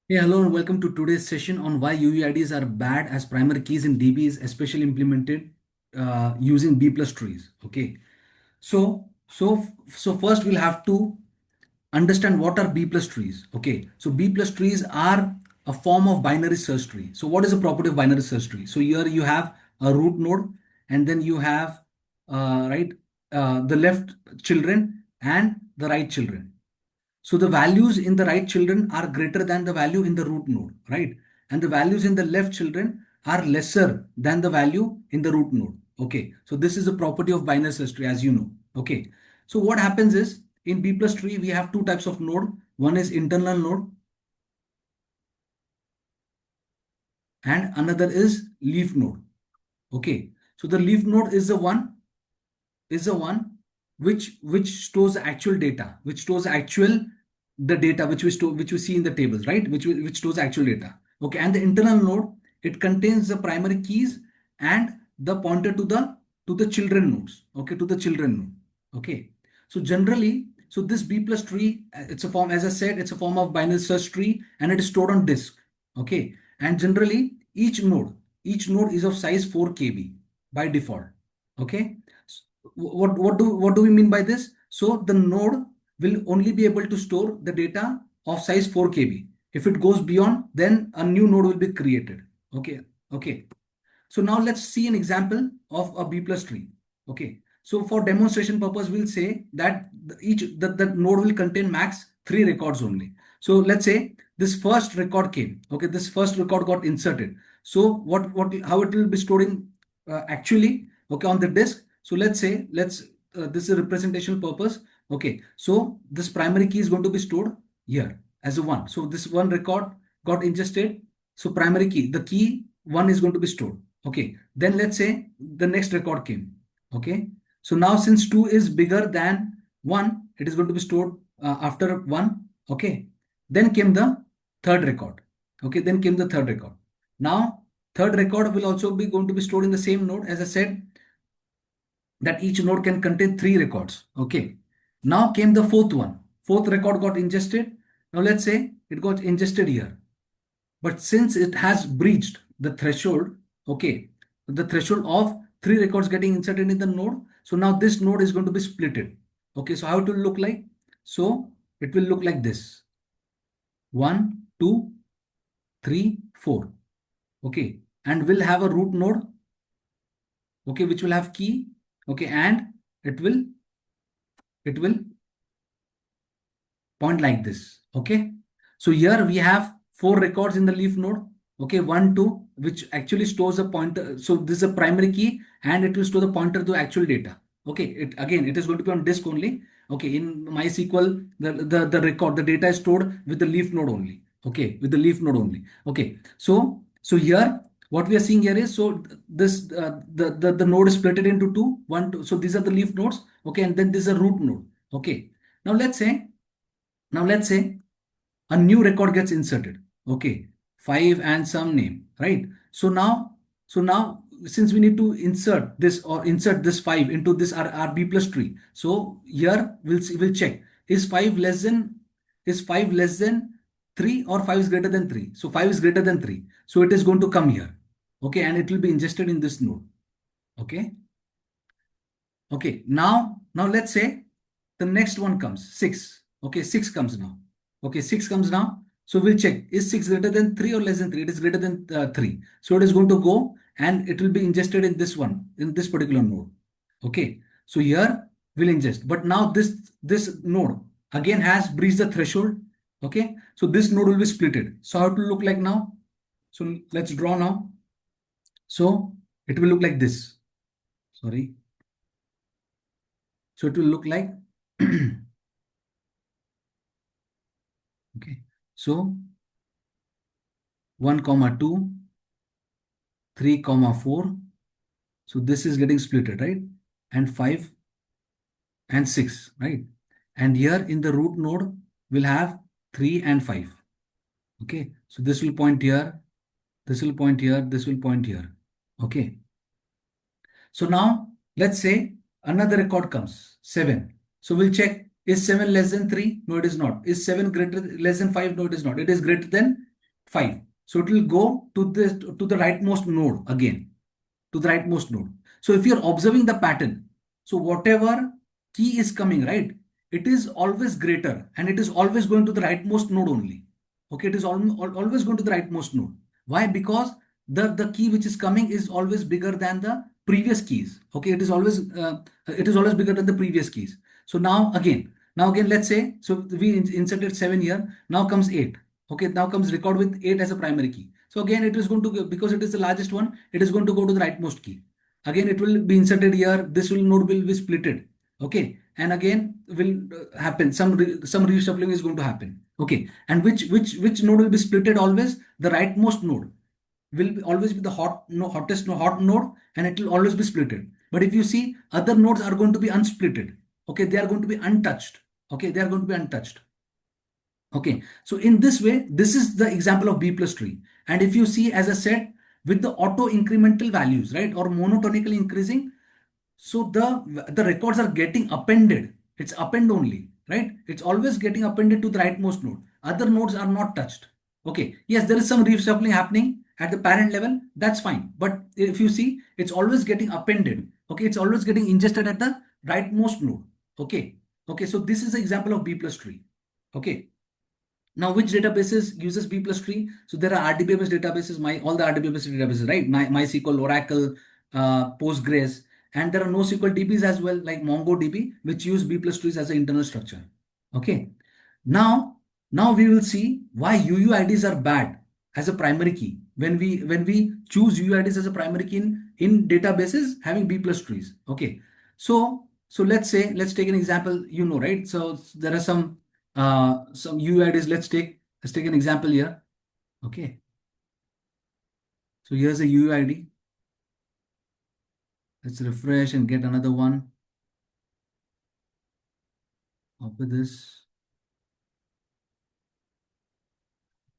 Hey, hello and welcome to today's session on why UUIDs are bad as primary keys in DBs, especially implemented using B plus trees. Okay, so first we'll have to understand what are B plus trees. Okay, so B plus trees are a form of binary search tree. So what is the property of binary search tree? So here you have a root node, and then you have right the left children and the right children. So the values in the right children are greater than the value in the root node, right? And the values in the left children are lesser than the value in the root node. Okay. So this is a property of binary search tree, as you know. Okay. So what happens is in B plus tree, we have two types of node. One is internal node and another is leaf node. Okay. So the leaf node is the one which stores the actual data, which stores actual the data which we see in the tables, right? Which stores actual data. Okay, and the internal node, it contains the primary keys and the pointer to the children nodes. Okay, to the children node. Okay, so generally, so this B plus tree, it's a form, as I said, it's a form of binary search tree, and it is stored on disk. Okay, and generally each node is of size 4 KB by default. Okay, what do we mean by this? So the node will only be able to store the data of size 4 KB. If it goes beyond, then a new node will be created. Okay. Okay. So now let's see an example of a B plus tree. Okay. So for demonstration purpose, we'll say that the node will contain max 3 records only. So let's say this first record came. Okay. This first record got inserted. So how it will be storing actually, okay, on the disk. So let's say, this is a representational purpose. Okay. So this primary key is going to be stored here as a one. So this one record got ingested. So primary key, the key one is going to be stored. Okay. Then let's say the next record came. Okay. So now since 2 is bigger than 1, it is going to be stored after 1. Okay. Then came the third record. Okay. Then came the third record. Now, third record will also be going to be stored in the same node. As I said, that each node can contain 3 records. Okay. Now came the fourth one. Fourth record got ingested. Now let's say it got ingested here. But since it has breached the threshold, okay, the threshold of 3 records getting inserted in the node, so now this node is going to be splitted. Okay, so how it will look like? So it will look like this: 1, 2, 3, 4. Okay, and we'll have a root node, okay, which will have key, okay, and it will point like this. Okay, so here we have 4 records in the leaf node. Okay, 1, 2, which actually stores a pointer. So this is a primary key, and it will store the pointer to actual data. Okay, it is going to be on disk only. Okay, in MySQL, the record, the data is stored with the leaf node only. Okay, with the leaf node only. Okay, so here what we are seeing here is, so this the node is split into two, one, two. So these are the leaf nodes. Okay, and then this is a root node. Okay, now let's say a new record gets inserted. Okay, 5 and some name, right? So now since we need to insert this 5 into this our B plus tree, so here we'll check, is 5 less than 3 or 5 is greater than 3. So 5 is greater than 3, so it is going to come here. Okay, and it will be ingested in this node. Okay. Okay, now let's say the next one comes 6. Okay, 6 comes now. Okay, 6 comes now. So we'll check, is 6 greater than 3 or less than 3? It is greater than 3. So it is going to go and it will be ingested in this one, in this particular node. Okay, so here we'll ingest. But now this node again has breached the threshold. Okay, so this node will be splitted. So how it will look like now? So let's draw now. So it will look like this. Sorry. So it will look like okay. So 1 comma 2, 3 comma 4. So this is getting splitted, right? And 5 and 6, right? And here in the root node, we'll have 3 and 5. Okay. So this will point here, this will point here, this will point here. Okay. So now let's say another record comes, 7. So we'll check, is 7 less than 3? No, it is not. Is 7 less than 5? No, it is not. It is greater than 5. So it will go to the rightmost node again, to the rightmost node. So if you're observing the pattern, so whatever key is coming, right, it is always greater and it is always going to the rightmost node only. Okay, it is always going to the rightmost node. Why? Because the key which is coming is always bigger than the previous keys. Okay, it is always bigger than the previous keys. So now again, let's say, so we inserted 7 here. Now comes 8. Okay, now comes record with 8 as a primary key. So again, it is going to go, because it is the largest one, it is going to go to the rightmost key. Again, it will be inserted here. This will node will be splitted. Okay, and again will happen. Some reshuffling is going to happen. Okay, and which node will be splitted always? The rightmost node will always be the hot node, and it will always be splitted. But if you see, other nodes are going to be unsplitted. Okay, they are going to be untouched. Okay, they are going to be untouched. Okay, so in this way, this is the example of B plus tree. And if you see, as I said, with the auto incremental values, right, or monotonically increasing, so the records are getting appended. It's append only, right? It's always getting appended to the rightmost node. Other nodes are not touched. Okay, yes, there is some reshuffling happening at the parent level. That's fine. But if you see, it's always getting appended. Okay, it's always getting ingested at the rightmost node. Okay, okay. So this is the example of B plus tree. Okay. Now, which databases uses B plus tree? So there are RDBA-based databases, all the RDBA-based databases, right? MySQL, Oracle, Postgres, and there are NoSQL DBs as well, like MongoDB, which use B plus trees as an internal structure. Okay. Now, now we will see why UUIDs are bad as a primary key. When we choose UUIDs as a primary key in databases having B plus trees. Okay. So let's take an example, right? So there are some UUIDs. Let's take an example here. Okay. So here's a UUID. Let's refresh and get another one. Copy this.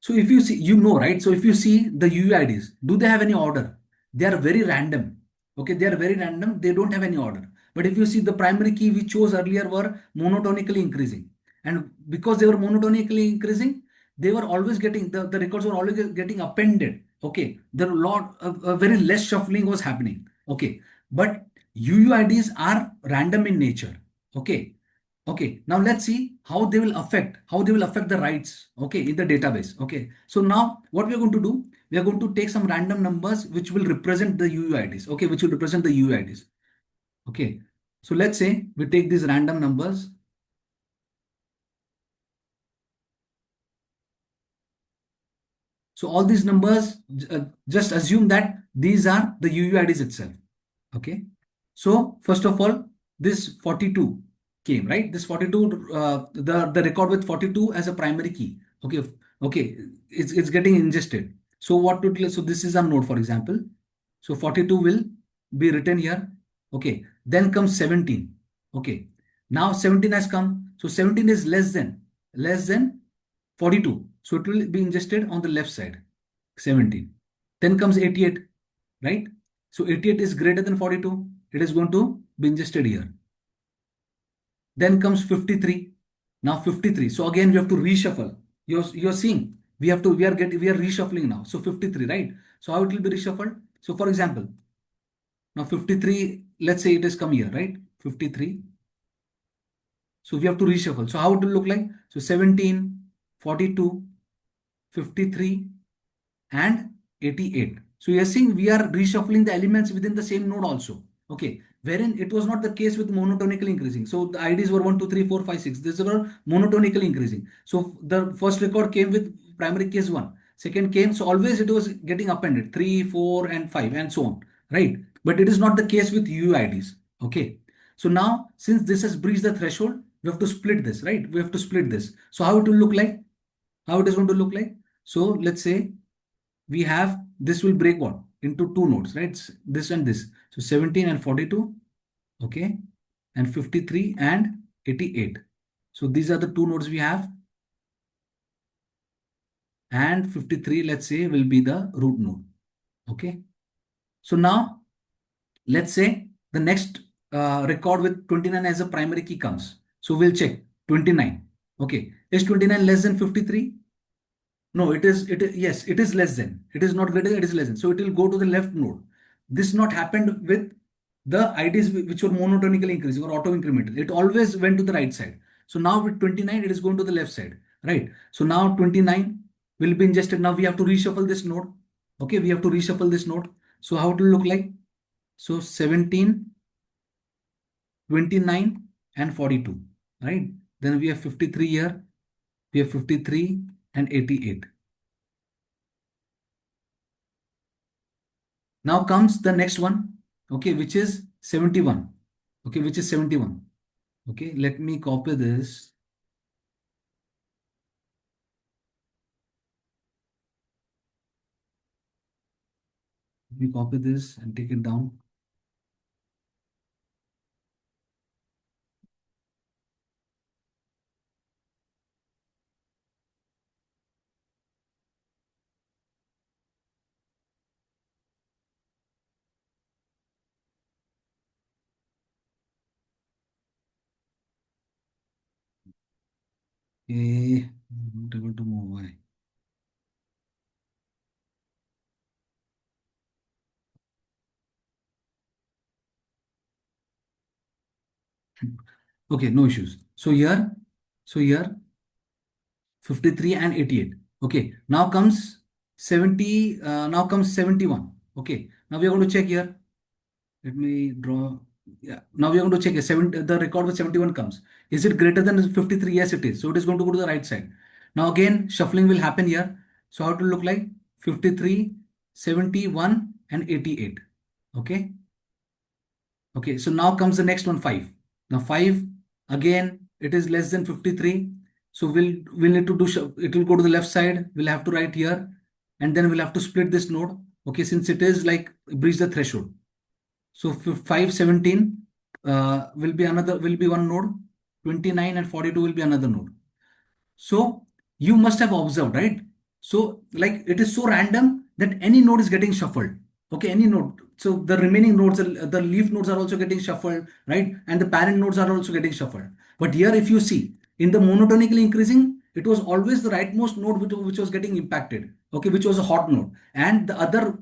So if you see, right? So if you see the UUIDs, do they have any order? They are very random. Okay, they are very random. They don't have any order. But if you see, the primary key we chose earlier were monotonically increasing. And because they were monotonically increasing, they were always getting, the records were always getting appended. Okay, there were very less shuffling was happening. Okay, but UUIDs are random in nature. Okay, okay, now let's see how they will affect the writes, okay, in the database. Okay, so now what we are going to do, we are going to take some random numbers which will represent the UUIDs. Okay, which will represent the UUIDs. Okay, so let's say we take these random numbers. So all these numbers, just assume that these are the UUIDs itself. Okay. So first of all, this 42 came, right? This 42, the record with 42 as a primary key. Okay. Okay. It's getting ingested. So so this is a node, for example. So 42 will be written here. Okay. Then comes 17. Okay. Now 17 has come. So 17 is less than 42. So it will be ingested on the left side, 17. Then comes 88, right? So 88 is greater than 42. It is going to be ingested here. Then comes 53. Now 53. So again, we have to reshuffle. You're seeing we are reshuffling now. So 53, right? So how it will be reshuffled? So for example, now 53, let's say it has come here, right? 53. So we have to reshuffle. So how it will look like? So 17, 42, 53, and 88. So you're seeing we are reshuffling the elements within the same node also. Okay. Wherein it was not the case with monotonically increasing. So the IDs were 1, 2, 3, 4, 5, 6. These were monotonically increasing. So the first record came with primary case 1. Second came, so always it was getting appended 3, 4, and 5, and so on. Right. But it is not the case with UUIDs. Okay. So now, since this has breached the threshold, we have to split this, right? We have to split this. So how it will look like? How it is going to look like? So let's say we have, this will break what into two nodes, right? This and this. So 17 and 42, okay, and 53 and 88. So these are the two nodes we have, and 53, let's say, will be the root node. Okay. So now let's say the next record with 29 as a primary key comes. So we'll check 29. Okay, is 29 less than 53? No, yes, it is less than. It is not greater than, it is less than. So it will go to the left node. This not happened with the IDs which were monotonically increasing or auto incremental. It always went to the right side. So now with 29, it is going to the left side, right? So now 29 will be ingested. Now we have to reshuffle this node. Okay, we have to reshuffle this node. So how it will look like? So 17, 29, and 42, right? Then we have 53 here. We have 53 and 88. Now comes the next one, okay, which is 71. Okay, which is 71. Okay, let me copy this. Let me copy this and take it down. Okay, not able to move. Why? Okay, no issues. So here 53 and 88. Okay, now comes 70, now comes 71. Okay, now we are going to check here. Let me draw. Yeah. Now we are going to check a the record with 71 comes. Is it greater than 53? Yes, it is. So it is going to go to the right side. Now again, shuffling will happen here. So how it will look like? 53, 71, and 88. Okay. Okay. So now comes the next one, 5. Now 5, again, it is less than 53. So we'll need to do, it will go to the left side. We'll have to write here. And then we'll have to split this node. Okay. Since it is like breach the threshold. So 517 will be one node, 29 and 42 will be another node. So you must have observed, right? So like it is so random that any node is getting shuffled. Okay, any node. So the remaining nodes, the leaf nodes are also getting shuffled, right? And the parent nodes are also getting shuffled. But here, if you see in the monotonically increasing, it was always the rightmost node which was getting impacted. Okay, which was a hot node, and the other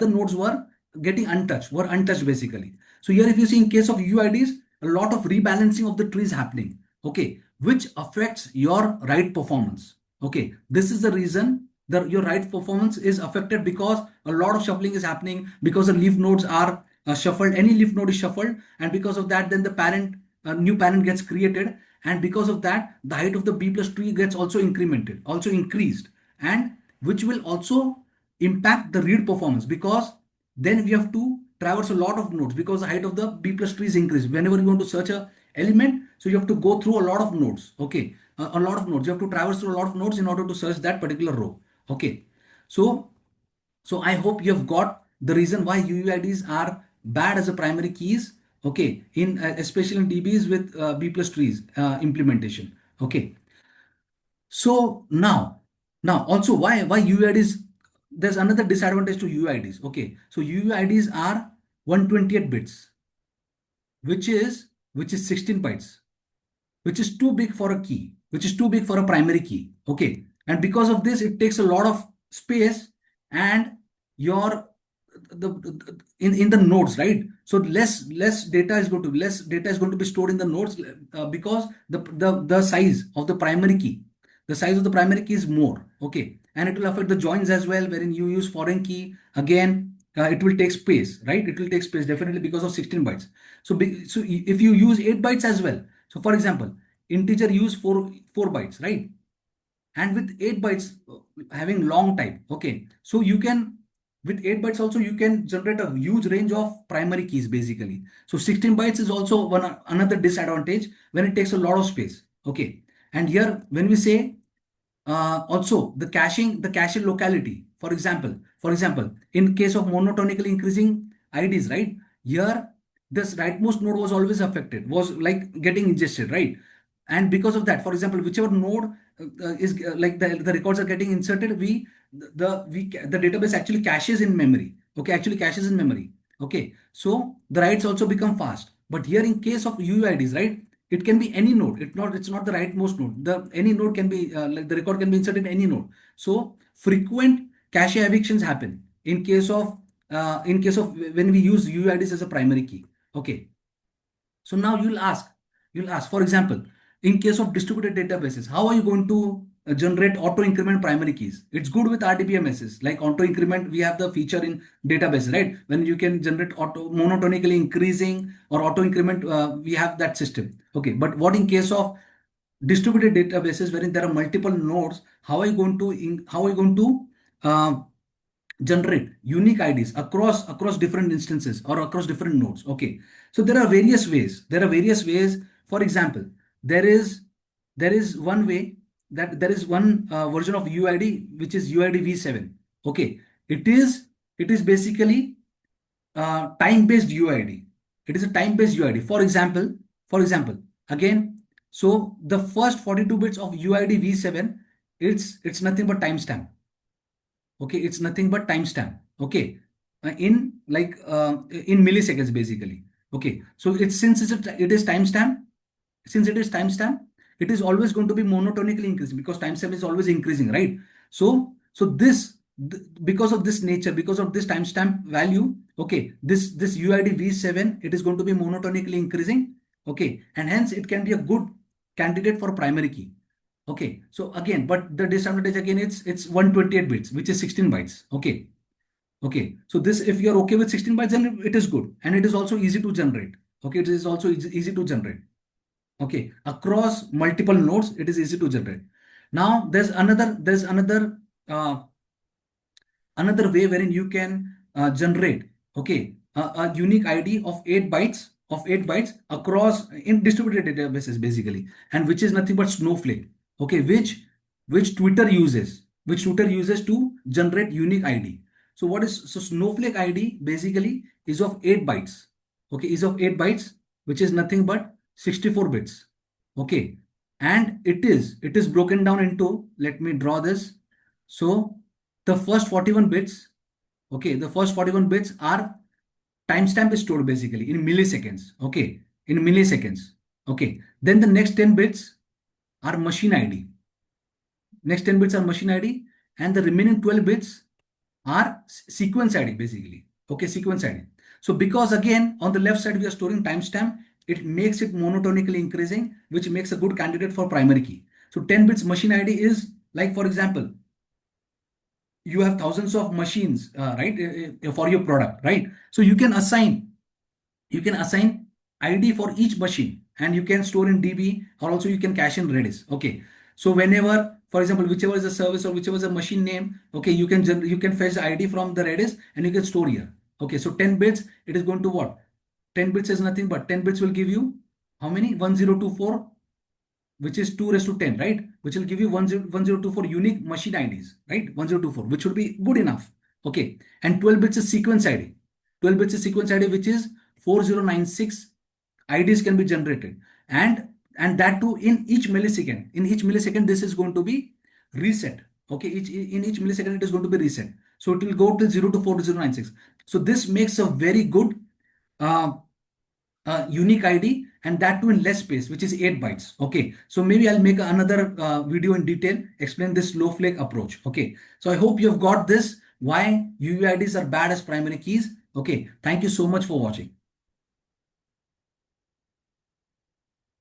nodes were untouched basically. So here, if you see in case of UIDs, a lot of rebalancing of the trees happening. Okay, which affects your write performance. Okay, this is the reason that your write performance is affected because a lot of shuffling is happening because the leaf nodes are shuffled. Any leaf node is shuffled, and because of that, then the new parent gets created, and because of that, the height of the B plus tree gets also increased, and which will also impact the read performance because then we have to traverse a lot of nodes because the height of the B plus tree is increased. Whenever you want to search a element, so you have to go through a lot of nodes. Okay, a lot of nodes. You have to traverse through a lot of nodes in order to search that particular row. Okay, so I hope you have got the reason why UUIDs are bad as a primary keys. Okay, in especially in DBs with B plus trees implementation. Okay, so now also why UUIDs, there's another disadvantage to UUIDs. Okay, so UUIDs are 128 bits, which is 16 bytes, which is too big for a key, which is too big for a primary key. Okay. And because of this, it takes a lot of space and your in the nodes, right? So less data is going to be stored in the nodes because the size of the primary key, the size of the primary key is more. Okay. And it will affect the joins as well, wherein you use foreign key. Again, it will take space, right? It will take space definitely because of 16 bytes. So if you use 8 bytes as well, so for example, integer use 4 bytes, right? And with 8 bytes having long type, okay. So you can with 8 bytes also you can generate a huge range of primary keys basically. So 16 bytes is also another disadvantage when it takes a lot of space. Okay. And here when we say also the cache locality, for example, in case of monotonically increasing IDs, right? Here, this rightmost node was always affected, was like getting ingested, right? And because of that, for example, whichever node is like the records are getting inserted, the database actually caches in memory. Okay, actually caches in memory. Okay, so the writes also become fast. But here in case of UUIDs, right? it can be any node. It's not the rightmost node. The any node can be like the record can be inserted in any node. So frequent cache evictions happen in case of when we use UUIDs as a primary key. Okay. So now you'll ask, for example, in case of distributed databases, how are you going to generate auto increment primary keys? It's good with RDBMSs. Like auto increment, we have the feature in databases, right? When you can generate auto monotonically increasing or auto increment, we have that system. Okay, but what in case of distributed databases wherein there are multiple nodes? How are you going to uh, generate unique IDs across different instances or across different nodes? Okay, so there are various ways. For example, there is one way that there is one version of UID which is UID v7. Okay, it is basically time-based UID. It is a time-based UID. For example, again, so the first 42 bits of UID v7, it's nothing but timestamp. Okay, it's nothing but timestamp. Okay, in milliseconds basically. Okay, so it is timestamp. Since it is timestamp, it is always going to be monotonically increasing because timestamp is always increasing, right? Because of this nature, because of this timestamp value, okay, this UID v7, it is going to be monotonically increasing. Okay, and hence it can be a good candidate for primary key. Okay, so again, but the disadvantage again, it's 128 bits, which is 16 bytes. Okay, okay. So this, if you're okay with 16 bytes, then it is good, and it is also easy to generate. Okay, it is also easy to generate. Okay, across multiple nodes, it is easy to generate. Now uh, another way wherein you can generate, okay, a unique ID of 8 bytes across in distributed databases basically, and which is nothing but Snowflake. Okay, which Twitter uses to generate unique ID. So Snowflake ID basically is of 8 bytes. Okay, is of 8 bytes, which is nothing but 64 bits. Okay, and it is broken down into, let me draw this. So the first 41 bits, okay, the first 41 bits are timestamp is stored basically in milliseconds. Okay, in milliseconds. Okay, then the next 10 bits are machine ID. Next 10 bits are machine ID, and the remaining 12 bits are sequence ID basically. Okay, sequence ID. So because again on the left side we are storing timestamp, it makes it monotonically increasing, which makes a good candidate for primary key. So 10 bits machine ID is like, for example, you have thousands of machines, right, for your product, right? So you can assign ID for each machine, and you can store in DB, or also you can cache in Redis. Okay, so whenever, for example, whichever is the service or whichever is the machine name, okay, you can fetch the ID from the Redis and you can store here. Okay, so 10 bits, it is going to what? 10 bits is nothing but 10 bits will give you how many? 1024, which is 2 raised to 10, right? Which will give you 1024 unique machine IDs, right? 1024, which would be good enough. Okay. And 12 bits is sequence ID. 12 bits is sequence ID, which is 4096 IDs can be generated. And that too in each millisecond. In each millisecond, this is going to be reset. Okay. In each millisecond, it is going to be reset. So it will go to 0 to 4096. So this makes a very good uh, unique ID, and that too in less space, which is 8 bytes. Okay, so maybe I'll make another video in detail, explain this Snowflake approach. Okay, so I hope you've got this, why UUIDs are bad as primary keys. Okay, thank you so much for watching.